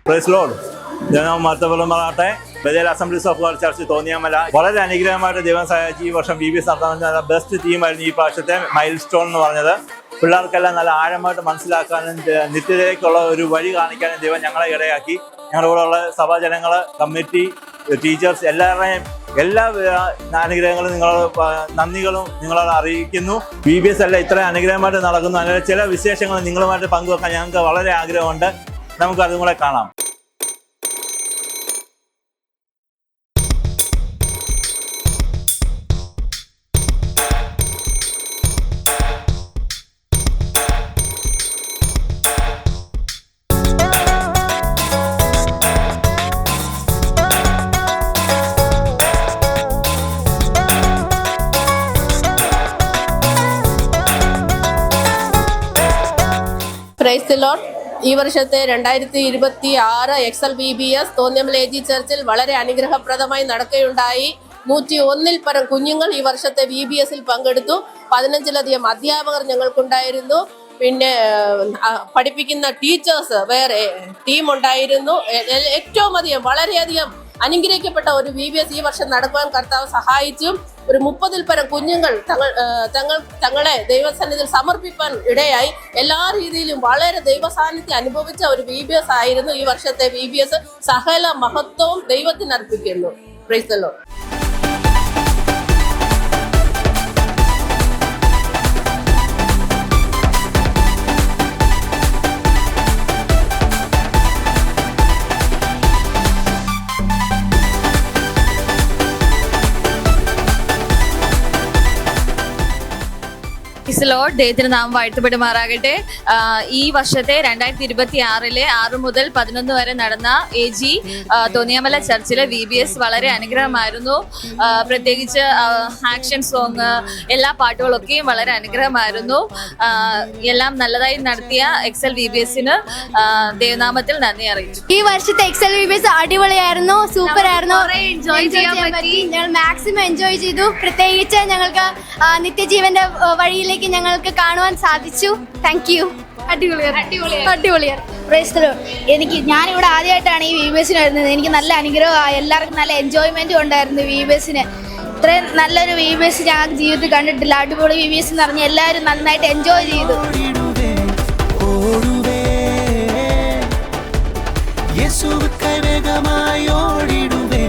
Price Lord. ജനം മർത്തഫലമാകട്ടെ. Bethel assemblies of God church തോന്നിയാമല വളരെ അനുഗ്രഹമായിട്ട് ദൈവം സഹായിച്ച് ഈ വർഷം BBS നടത്താൻ ബെസ്റ്റ് ടീമായിരുന്നു ഈ പ്രാവശ്യത്തെ മൈൽ സ്റ്റോൺ എന്ന് പറഞ്ഞത്. പിള്ളേർക്കെല്ലാം നല്ല ആഴമായിട്ട് മനസ്സിലാക്കാനും നിത്യതയിലേക്കുള്ള ഒരു വഴി കാണിക്കാനും ദൈവം ഞങ്ങളെ ഇടയാക്കി. ഞങ്ങളുടെ കൂടെ ഉള്ള സഭാജനങ്ങൾ, കമ്മിറ്റി, ടീച്ചേഴ്സ് എല്ലാവരുടെയും എല്ലാ അനുഗ്രഹങ്ങളും നന്ദികളും നിങ്ങളോട് അറിയിക്കുന്നു. BBS എല്ലാം ഇത്രയും അനുഗ്രഹമായിട്ട് നടക്കുന്നു. അങ്ങനെ ചില വിശേഷങ്ങൾ നിങ്ങളുമായിട്ട് പങ്കുവെക്കാൻ ഞങ്ങൾക്ക് വളരെ ആഗ്രഹമുണ്ട്. നമുക്ക് അതും കൂടെ കാണാം. Praise the Lord. ഈ വർഷത്തെ 2026 എക്സൽ BBS തോന്നിയമല AG ചർച്ചിൽ വളരെ അനുഗ്രഹപ്രദമായി നടക്കുകയുണ്ടായി. 101-ൽ പരം കുഞ്ഞുങ്ങൾ ഈ വർഷത്തെ BBSൽ പങ്കെടുത്തു. 15-ലധികം അധ്യാപകർ ഞങ്ങൾക്കുണ്ടായിരുന്നു. പിന്നെ പഠിപ്പിക്കുന്ന ടീച്ചേഴ്സ് വേറെ ടീം ഉണ്ടായിരുന്നു. ഏറ്റവും അധികം വളരെയധികം അനുഗ്രഹിക്കപ്പെട്ട ഒരു BBS ഈ വർഷം നടക്കുവാൻ കർത്താവ് സഹായിച്ചു. ഒരു 30-ൽ പരം കുഞ്ഞുങ്ങൾ തങ്ങളെ ദൈവസന്നിധിയിൽ സമർപ്പിക്കാൻ ഇടയായി. എല്ലാ രീതിയിലും വളരെ ദൈവസാന്നിധ്യം അനുഭവിച്ച ഒരു BBS ആയിരുന്നു ഈ വർഷത്തെ BBS. സകല മഹത്വവും ദൈവത്തിന് അർപ്പിക്കുന്നു. Praise the Lord. ദൈവത്തിന് നാം വാഴ്ത്തപ്പെടുമാറാകട്ടെ. ഈ വർഷത്തെ 2026-ലെ 6 മുതൽ 11 വരെ നടന്ന AG തോന്നിയാമല ചർച്ചിലെ BBS വളരെ അനുഗ്രഹമായിരുന്നു. പ്രത്യേകിച്ച് ആക്ഷൻ സോങ്, എല്ലാ പാട്ടുകളൊക്കെയും വളരെ അനുഗ്രഹമായിരുന്നു. എല്ലാം നല്ലതായി നടത്തിയ എക്സൽ BBSന് ദൈവനാമത്തിൽ നന്ദി അറിയിച്ചു. ഈ വർഷത്തെ എക്സൽ BBS അടിപൊളിയായിരുന്നു, സൂപ്പർ ആയിരുന്നു. ഞങ്ങൾ മാക്സിമം എൻജോയ് ചെയ്തു. പ്രത്യേകിച്ച് ഞങ്ങൾക്ക് നിത്യജീവന്റെ വഴിയിലേക്ക് ഞങ്ങൾക്ക് കാണുവാൻ സാധിച്ചു. Thank you. ഞാനിവിടെ ആദ്യമായിട്ടാണ് ഈ BBSന് വരുന്നത്. എനിക്ക് നല്ല അനുഗ്രഹമായി. എല്ലാവർക്കും നല്ല എൻജോയ്മെന്റും ഉണ്ടായിരുന്നു BBSന്. ഇത്രയും നല്ലൊരു BBS ഞങ്ങൾക്ക് ജീവിതത്തിൽ കണ്ടിട്ടില്ല. അടിപൊളി BBS എന്ന് പറഞ്ഞ് എല്ലാവരും നന്നായിട്ട് എൻജോയ് ചെയ്തു. യേശുവുക്കായി വേഗമായി ഓടിടുവേ.